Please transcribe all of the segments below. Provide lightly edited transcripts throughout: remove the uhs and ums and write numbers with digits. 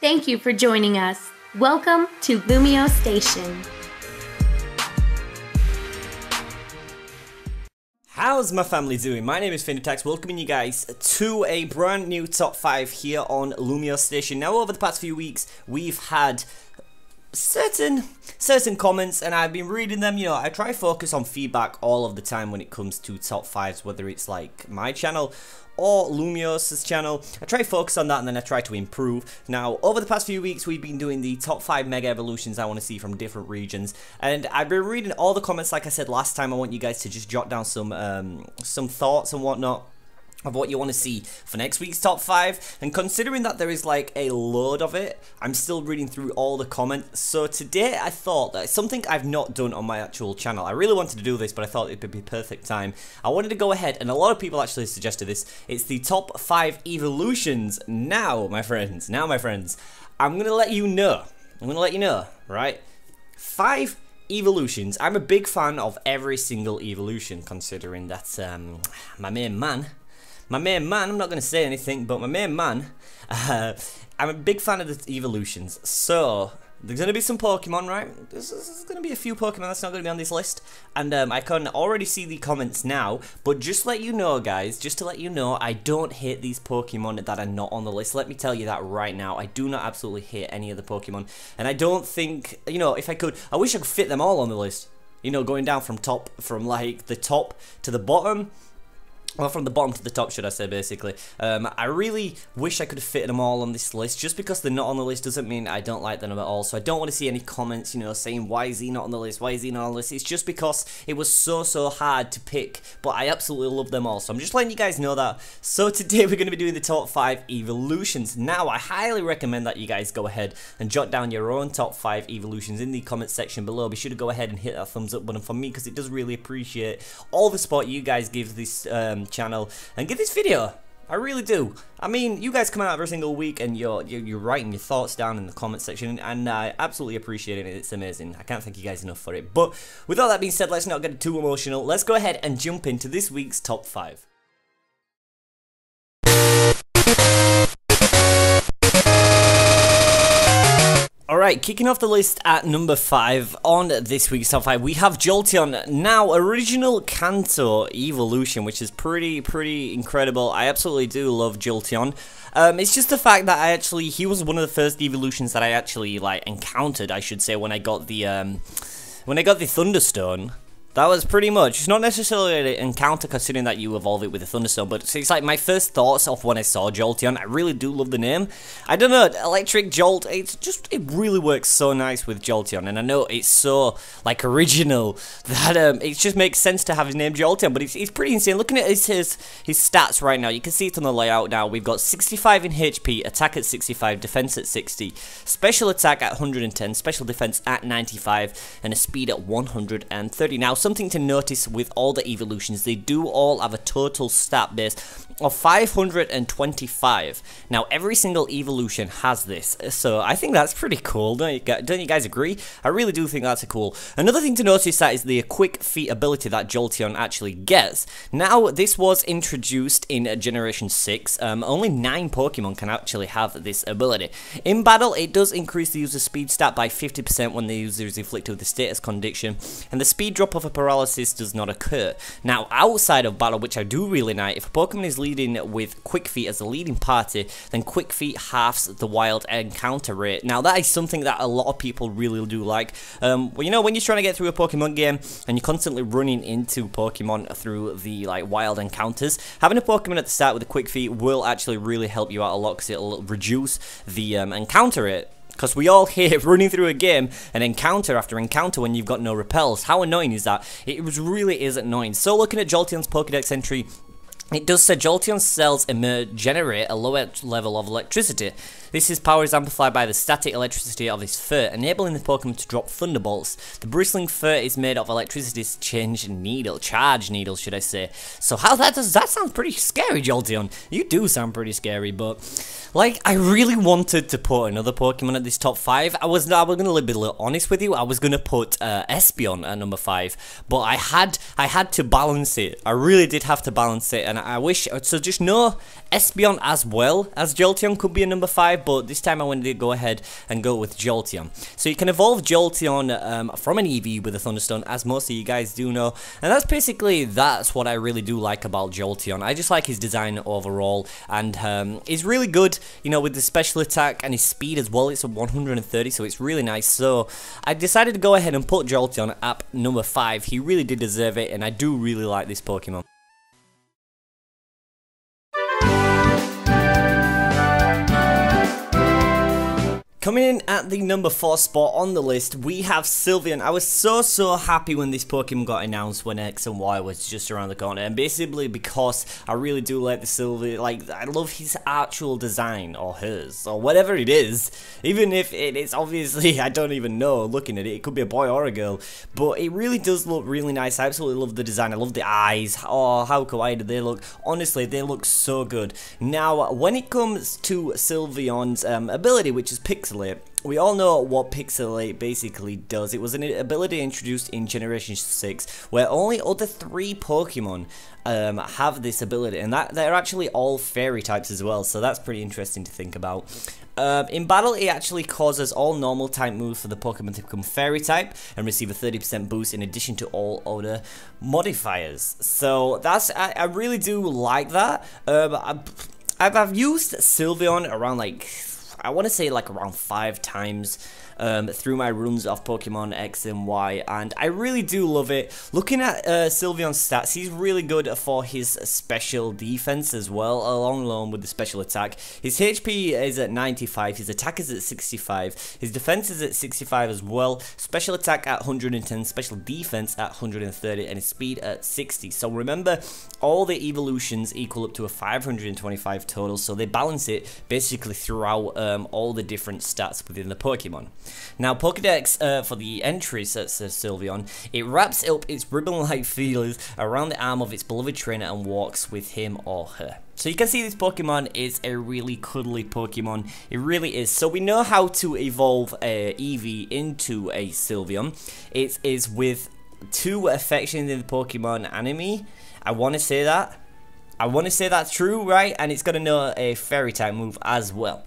Thank you for joining us. Welcome to LumioseStation. How's my family doing? My name is FeintAttacks, welcoming you guys to a brand new top 5 here on LumioseStation. Now, over the past few weeks, we've had certain comments, and I've been reading them. You know, I try to focus on feedback all of the time when it comes to top 5s, whether it's like my channel or Lumiose's channel. I try to focus on that, and then I try to improve. Now, over the past few weeks, we've been doing the top 5 mega evolutions I want to see from different regions, and I've been reading all the comments. Like I said last time, I want you guys to just jot down some thoughts and whatnot of what you want to see for next week's top 5, and considering that there is like a load of it, I'm still reading through all the comments. So today I thought that something I've not done on my actual channel, I really wanted to do this, but I thought it would be perfect time. I wanted to go ahead, and a lot of people actually suggested this. It's the top 5 evolutions. Now my friends, I'm gonna let you know, right? 5 evolutions. I'm a big fan of every single evolution, considering that my main man, I'm not going to say anything, but my main man, I'm a big fan of the evolutions. So, there's going to be some Pokemon, right? There's going to be a few Pokemon that's not going to be on this list. And I can already see the comments now. But just to let you know, guys, I don't hate these Pokemon that are not on the list. Let me tell you that right now. I do not absolutely hate any of the Pokemon. And I don't think, you know, if I could, I wish I could fit them all on the list. You know, going down from like the top to the bottom. Well, from the bottom to the top, should I say, basically. I really wish I could have fitted them all on this list. Just because they're not on the list doesn't mean I don't like them at all. So I don't want to see any comments, you know, saying, why is he not on the list? Why is he not on the list? It's just because it was so hard to pick. But I absolutely love them all. So I'm just letting you guys know that. So today we're going to be doing the top 5 evolutions. Now, I highly recommend that you guys go ahead and jot down your own top 5 evolutions in the comments section below. Be sure to go ahead and hit that thumbs up button for me, because it does really appreciate all the support you guys give this channel and give this video. I really do. I mean, you guys come out every single week and you're writing your thoughts down in the comment section, and I absolutely appreciate it. It's amazing. I can't thank you guys enough for it. But with all that being said, let's not get too emotional. Let's go ahead and jump into this week's top 5. Alright, kicking off the list at number 5 on this week's top 5, we have JOLTEON. Now, original Kanto evolution, which is pretty incredible. I absolutely do love JOLTEON. It's just the fact that he was one of the first evolutions that I actually like encountered, I should say, when I got the Thunderstone. That was pretty much, it's not necessarily an encounter considering that you evolve it with a Thunderstone, but it's like my first thoughts of when I saw JOLTEON. I really do love the name. I don't know, Electric Jolt, it really works so nice with JOLTEON, and I know it's so, like, original that it just makes sense to have his name JOLTEON, but it's pretty insane. Looking at his stats right now, you can see it on the layout now. We've got 65 in HP, attack at 65, defense at 60, special attack at 110, special defense at 95, and a speed at 130. Now, something to notice with all the evolutions, they do all have a total stat base of 525. Now, every single evolution has this, so I think that's pretty cool. Don't you guys agree? I really do think that's cool. Another thing to notice that is the quick feet ability that JOLTEON actually gets. Now, this was introduced in Generation 6. Only 9 Pokemon can actually have this ability. In battle, it does increase the user's speed stat by 50% when the user is inflicted with a status condition, and the speed drop of a paralysis does not occur. Now, outside of battle, which I do really like, if a Pokemon is leading with Quick Feet as the leading party, then Quick Feet halves the wild encounter rate. Now, that is something that a lot of people really do like. Well, you know, when you're trying to get through a Pokemon game and you're constantly running into Pokemon through the like wild encounters, having a Pokemon at the start with a Quick Feet will actually really help you out a lot, because it'll reduce the encounter rate. Because we all hate running through a game and encounter after encounter when you've got no repels. How annoying is that? It really is annoying. So looking at JOLTEON's Pokédex entry, it does say JOLTEON's cells generate a lower level of electricity. This power is amplified by the static electricity of his fur, enabling the Pokemon to drop thunderbolts. The bristling fur is made of electricity charge needles, should I say. So that sounds pretty scary, JOLTEON. You do sound pretty scary, but like, I really wanted to put another Pokemon at this top 5. I was gonna be a little honest with you. I was gonna put SYLVEON at number 5, but I had to balance it. I really did have to balance it, and I wish, so just no SYLVEON as well as JOLTEON could be a number 5, but this time I wanted to go ahead and go with JOLTEON. So you can evolve JOLTEON from an Eevee with a Thunderstone, as most of you guys do know, and that's what I really do like about JOLTEON. I just like his design overall, and he's really good, you know, with the special attack and his speed as well. It's at 130, so it's really nice. So I decided to go ahead and put JOLTEON at number 5. He really did deserve it, and I do really like this Pokemon. Coming in at the number 4 spot on the list, we have SYLVEON. I was so happy when this Pokemon got announced when X and Y was just around the corner, and basically because I really do like the SYLVEON, like, I love his actual design, or hers, or whatever it is, even if it's obviously, I don't even know, looking at it, it could be a boy or a girl, but it really does look really nice. I absolutely love the design. I love the eyes. Oh, how kawaii do they look? Honestly, they look so good. Now, when it comes to SYLVEON's ability, which is Pixelate, we all know what Pixelate basically does. It was an ability introduced in Generation 6, where only other 3 Pokemon have this ability, and they're actually all fairy types as well, so that's pretty interesting to think about. In battle, it actually causes all normal type moves for the Pokemon to become fairy type and receive a 30% boost in addition to all other modifiers. So I really do like that. I've used SYLVEON around, like, I want to say like around 5 times through my runs of Pokemon X and Y, and I really do love it. Looking at SYLVEON's stats, he's really good for his special defense as well, along with the special attack. His HP is at 95, his attack is at 65, his defense is at 65 as well, special attack at 110, special defense at 130, and his speed at 60. So remember, all the evolutions equal up to a 525 total, so they balance it basically throughout all the different stats within the Pokemon. Now, Pokédex for the entries at SYLVEON, it wraps up its ribbon-like feelers around the arm of its beloved trainer and walks with him or her. So you can see this Pokemon is a really cuddly Pokemon. It really is. So we know how to evolve a Eevee into a SYLVEON. It is with 2 affections in the Pokemon anime. I want to say that. I want to say that's true, right? And it's going to know a fairy type move as well.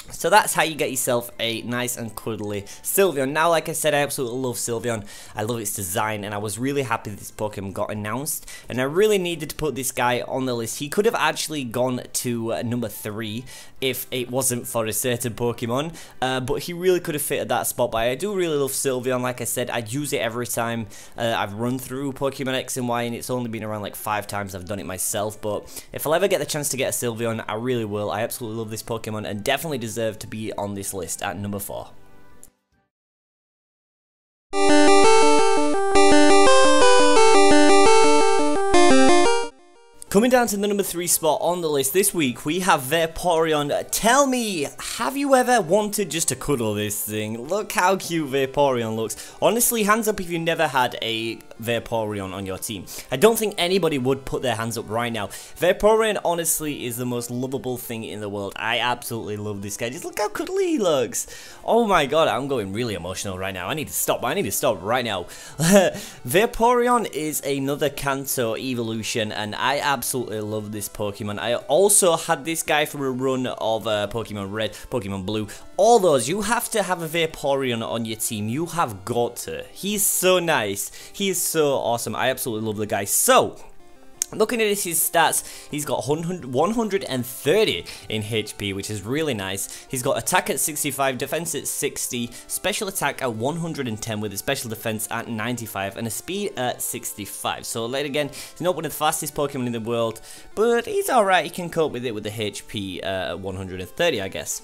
So that's how you get yourself a nice and cuddly SYLVEON. Now, like I said, I absolutely love SYLVEON. I love its design, and I was really happy this Pokemon got announced. And I really needed to put this guy on the list. He could have actually gone to number 3 if it wasn't for a certain Pokemon. But he really could have fit at that spot. But I do really love SYLVEON. Like I said, I'd use it every time I've run through Pokemon X and Y, and it's only been around like 5 times I've done it myself. But if I'll ever get the chance to get a SYLVEON, I really will. I absolutely love this Pokemon and definitely deserve to be on this list at number 4. Coming down to the number 3 spot on the list this week, we have VAPOREON. Tell me, have you ever wanted just to cuddle this thing? Look how cute VAPOREON looks. Honestly, hands up if you never had a VAPOREON on your team. I don't think anybody would put their hands up right now. VAPOREON honestly is the most lovable thing in the world. I absolutely love this guy. Just look how cuddly he looks. Oh my god, I'm going really emotional right now. I need to stop right now. VAPOREON is another Kanto evolution, and I absolutely love this Pokemon. I also had this guy from a run of Pokemon Red, Pokemon Blue. All those, you have to have a VAPOREON on your team. You have got to. He's so nice. He is so awesome. I absolutely love the guy. So, looking at his stats, he's got 130 in HP, which is really nice. He's got attack at 65, defense at 60, special attack at 110 with a special defense at 95, and a speed at 65. So, like, again, he's not one of the fastest Pokemon in the world, but he's alright. He can cope with it with the HP at 130, I guess.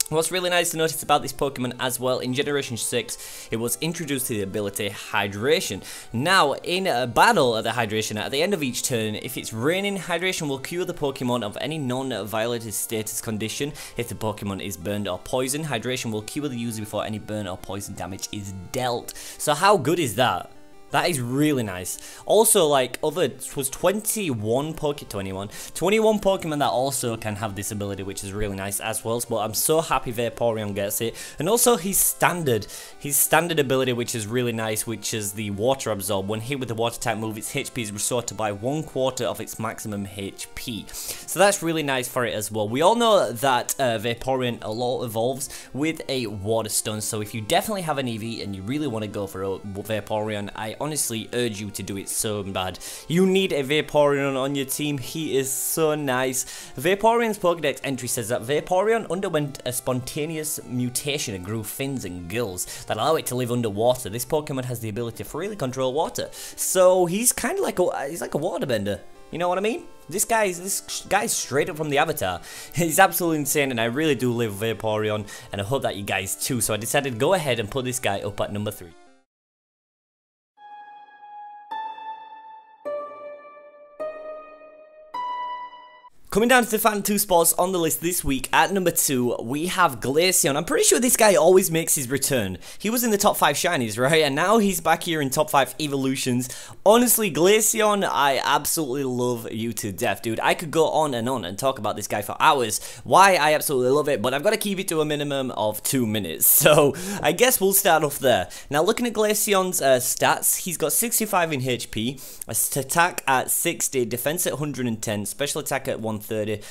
What's really nice to notice about this Pokemon as well, in Generation 6, it was introduced to the ability Hydration. Now, in a battle at the Hydration, at the end of each turn, if it's raining, Hydration will cure the Pokemon of any non-violated status condition. If the Pokemon is burned or poisoned, Hydration will cure the user before any burn or poison damage is dealt. So how good is that? That is really nice. Also, like, it was 21 Pokemon that also can have this ability, which is really nice as well. But I'm so happy Vaporeon gets it. And also his standard ability, which is really nice, which is the Water Absorb. When hit with the Water type move, its HP is restored to by 1/4 of its maximum HP. So that's really nice for it as well. We all know that Vaporeon evolves with a Water Stone. So if you definitely have an Eevee and you really want to go for a Vaporeon, I honestly urge you to do it so bad. You need a Vaporeon on your team. He is so nice. Vaporeon's Pokédex entry says that Vaporeon underwent a spontaneous mutation and grew fins and gills that allow it to live underwater. This Pokemon has the ability to freely control water. So he's kind of like he's like a waterbender. You know what I mean? This guy's straight up from the Avatar. He's absolutely insane, and I really do love Vaporeon, and I hope that you guys too. So I decided to go ahead and put this guy up at number 3. Coming down to the final 2 spots on the list this week, at number 2, we have GLACEON. I'm pretty sure this guy always makes his return. He was in the top 5 shinies, right? And now he's back here in top 5 Eeveelutions. Honestly, GLACEON, I absolutely love you to death, dude. I could go on and talk about this guy for hours. Why I absolutely love it, but I've got to keep it to a minimum of 2 minutes. So I guess we'll start off there. Now, looking at GLACEON's stats, he's got 65 in HP, attack at 60, defense at 110, special attack at 130,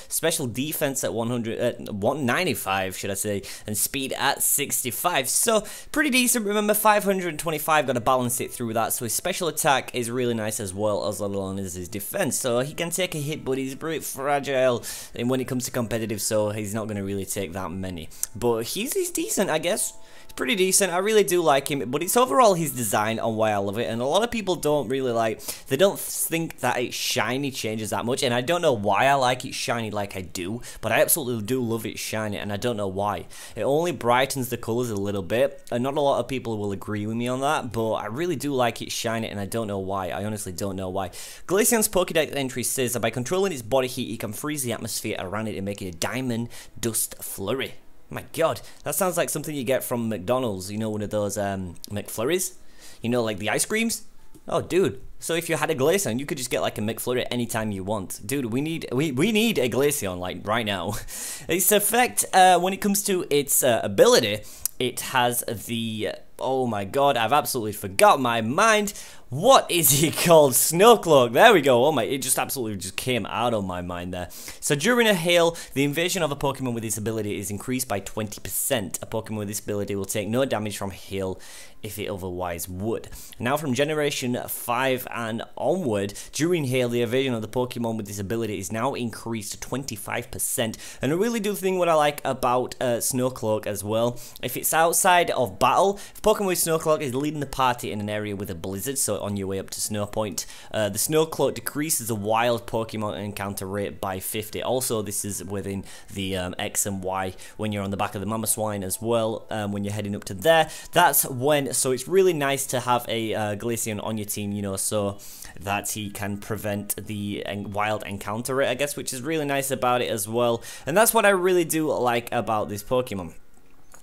special defense at 195, should I say, and speed at 65. So pretty decent. Remember, 525, got to balance it through that. So his special attack is really nice as well as long as his defense. So he can take a hit, but he's pretty fragile when it comes to competitive. So he's not going to really take that many. But he's decent, I guess. Pretty decent. I really do like him, but it's overall his design on why I love it, and a lot of people don't really they don't think that it's shiny changes that much, and I don't know why I like it shiny like I do, but I absolutely do love it shiny, and I don't know why. It only brightens the colors a little bit, and not a lot of people will agree with me on that, but I really do like it shiny, and I don't know why. I honestly don't know why. GLACEON's Pokédex entry says that by controlling its body heat, it can freeze the atmosphere around it and make it a diamond dust flurry. My god, that sounds like something you get from McDonald's, you know, one of those McFlurries? You know, like the ice creams? Oh, dude. So if you had a GLACEON, you could just get like a McFlurry anytime you want. Dude, we need a GLACEON, like, right now. Its effect, when it comes to its ability, it has the... Oh my god, I've absolutely forgot my mind. What is he called? Snowcloak. There we go. Oh my, it just absolutely just came out of my mind there. So during a hail, the invasion of a Pokemon with this ability is increased by 20%. A Pokemon with this ability will take no damage from hail if it otherwise would. Now from generation 5 and onward, during hail, the evasion of the Pokemon with this ability is now increased to 25%. And I really do think what I like about Snowcloak as well, if it's outside of battle, if Pokemon with Snowcloak is leading the party in an area with a blizzard, so on your way up to Snow Point, the Snowcloak decreases the wild Pokemon encounter rate by 50. Also, this is within the X and Y when you're on the back of the Mamoswine as well, when you're heading up to there. That's when, so it's really nice to have a GLACEON on your team, you know, so that he can prevent the wild encounter rate, I guess, which is really nice about it as well. And that's what I really do like about this Pokemon.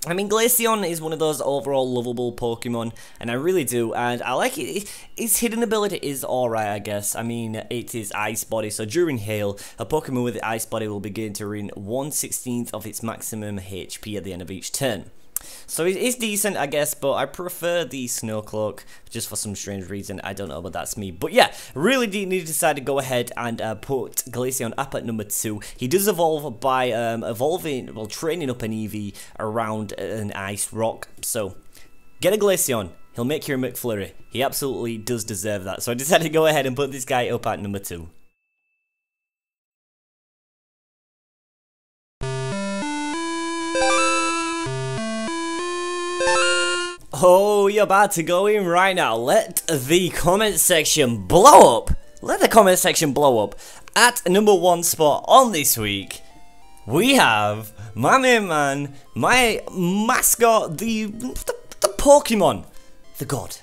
I mean, GLACEON is one of those overall lovable Pokemon, and I really do, and I like it. Its hidden ability is alright, I guess. I mean, it is Ice Body, so during hail, a Pokemon with Ice Body will begin to regain 1/16 of its maximum HP at the end of each turn. So it's decent, I guess, but I prefer the Snowcloak just for some strange reason. I don't know, but that's me. But yeah, really need to decide to go ahead and put GLACEON up at number 2. He does evolve by training up an Eevee around an ice rock. So get a GLACEON. He'll make you a McFlurry. He absolutely does deserve that. So I decided to go ahead and put this guy up at number 2. Oh, you're about to go in right now. Let the comment section blow up. Let the comment section blow up. At number 1 spot on this week, we have my main man, my mascot, the Pokemon, the god,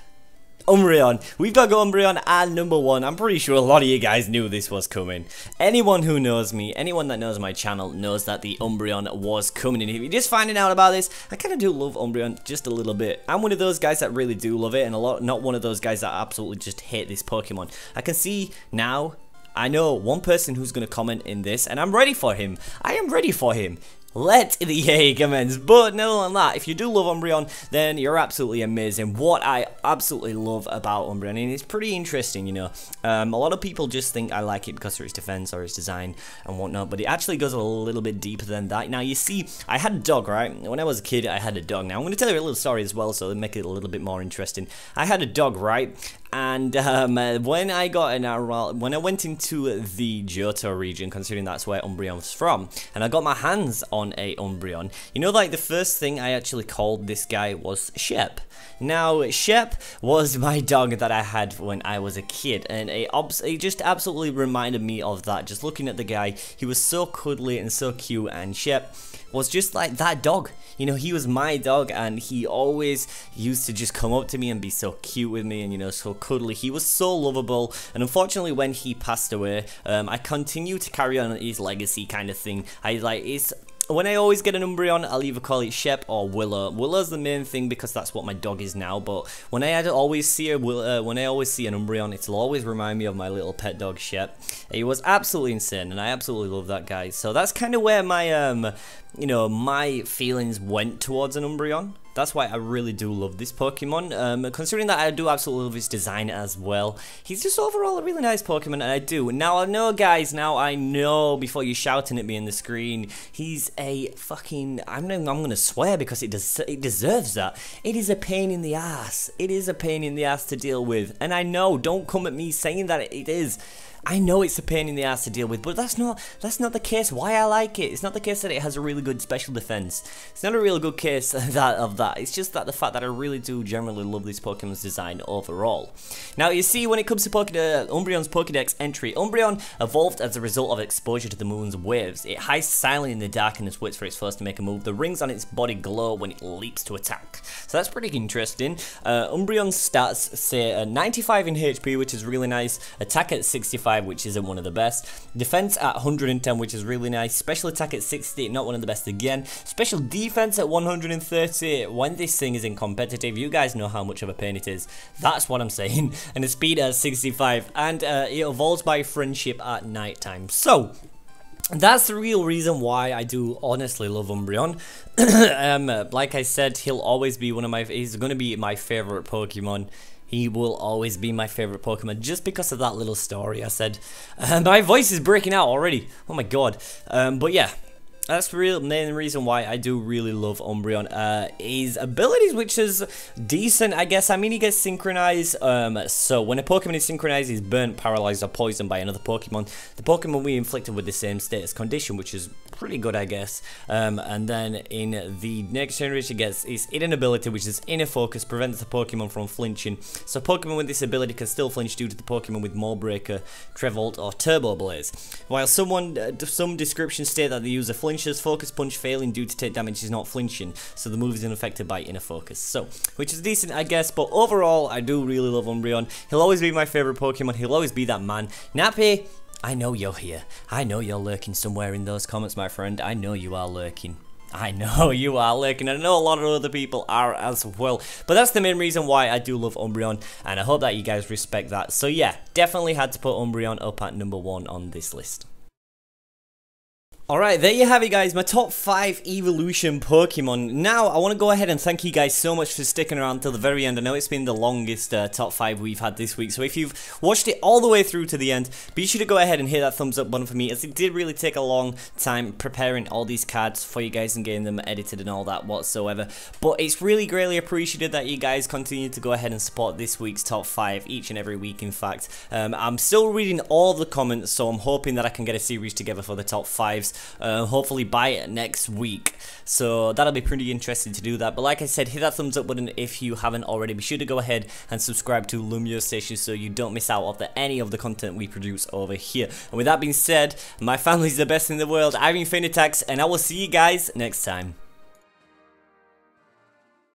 Umbreon. We've got Umbreon at number 1. I'm pretty sure a lot of you guys knew this was coming. Anyone who knows me, anyone that knows my channel, knows that the Umbreon was coming. And if you're just finding out about this, I kind of do love Umbreon just a little bit. I'm one of those guys that really do love it, and not one of those guys that absolutely just hate this Pokemon. I can see now, I know one person who's going to comment in this, and I'm ready for him. I am ready for him. Let the yay commence. But no, on that, if you do love Umbreon, then you're absolutely amazing. What I absolutely love about Umbreon, and it's pretty interesting, you know. A lot of people just think I like it because of its defense or its design and whatnot, but it actually goes a little bit deeper than that. Now, you see, I had a dog, right? When I was a kid, I had a dog. Now, I'm going to tell you a little story as well, so it'll make it a little bit more interesting. I had a dog, right? And when I went into the Johto region, considering that's where Umbreon's from, and I got my hands on a Umbreon, you know, like the first thing I actually called this guy was Shep. Now, Shep was my dog that I had when I was a kid, and it just absolutely reminded me of that. Just looking at the guy, he was so cuddly and so cute, and Shep was just like that dog. You know, he was my dog, and he always used to just come up to me and be so cute with me and, you know, so cuddly. He was so lovable, and unfortunately when he passed away, I continue to carry on his legacy kind of thing. When I always get an Umbreon, I'll either call it Shep or Willow. Willow's the main thing because that's what my dog is now, but when I always see an Umbreon, it'll always remind me of my little pet dog Shep. He was absolutely insane, and I absolutely love that guy. So that's kind of where my, you know, my feelings went towards an Umbreon. That's why I really do love this Pokemon, considering that I do absolutely love his design as well. He's just overall a really nice Pokemon, and I do. Now, I know, guys, I know, before you're shouting at me on the screen, he's a fucking, I'm gonna swear because it deserves that. It is a pain in the ass. It is a pain in the ass to deal with, and I know, don't come at me saying that it is. I know it's a pain in the ass to deal with, but that's not the case why I like it. It's not the case that it has a really good special defense. It's not a real good case of that. It's just that the fact that I really do generally love this Pokemon's design overall. Now, you see, when it comes to Umbreon's Pokédex entry, Umbreon evolved as a result of exposure to the moon's waves. It hides silently in the dark and waits for its foes to make a move. The rings on its body glow when it leaps to attack. So that's pretty interesting. Umbreon's stats say 95 in HP, which is really nice. Attack at 65. Which isn't one of the best. Defense at 110, which is really nice. Special attack at 60, not one of the best again. Special defense at 130. When this thing is in competitive, you guys know how much of a pain it is. That's what I'm saying. And a speed at 65. And it evolves by friendship at night time. So that's the real reason why I do honestly love Umbreon. Like I said, he'll always be he's going to be my favorite Pokemon. He will always be my favorite Pokemon just because of that little story I said. My voice is breaking out already. Oh my god. But yeah, that's the real main reason why I do really love Umbreon. His abilities, which is decent, I guess. I mean, he gets synchronized. So when a Pokemon is synchronized, he's burnt, paralyzed, or poisoned by another Pokemon. The Pokemon we inflicted with the same status condition, which is pretty good, I guess. And then in the next generation, he gets his hidden ability, which is Inner Focus, prevents the Pokemon from flinching. So Pokemon with this ability can still flinch due to the Pokemon with Maul Breaker, Trevolt, or Turbo Blaze. While some descriptions state that the user flinches, Focus Punch failing due to take damage is not flinching, so the move is unaffected by Inner Focus. So, which is decent, I guess, but overall, I do really love Umbreon. He'll always be my favorite Pokemon. He'll always be that man. Nappy, I know you're here. I know you're lurking somewhere in those comments, my friend. I know you are lurking. I know you are lurking, and I know a lot of other people are as well. But that's the main reason why I do love Umbreon, and I hope that you guys respect that. So yeah, definitely had to put Umbreon up at number 1 on this list. Alright, there you have it, guys, my top 5 evolution Pokemon. Now, I want to go ahead and thank you guys so much for sticking around till the very end. I know it's been the longest top 5 we've had this week, so if you've watched it all the way through to the end, be sure to go ahead and hit that thumbs up button for me, as it did really take a long time preparing all these cards for you guys and getting them edited and all that whatsoever. But it's really greatly appreciated that you guys continue to go ahead and support this week's top 5 each and every week, in fact. I'm still reading all the comments, so I'm hoping that I can get a series together for the top 5s. Hopefully by next week, so that'll be pretty interesting to do that. But like I said, hit that thumbs up button if you haven't already. Be sure to go ahead and subscribe to LumioseStation so you don't miss out on any of the content we produce over here. And with that being said, my family's the best in the world. I've been FeintAttacks, and I will see you guys next time.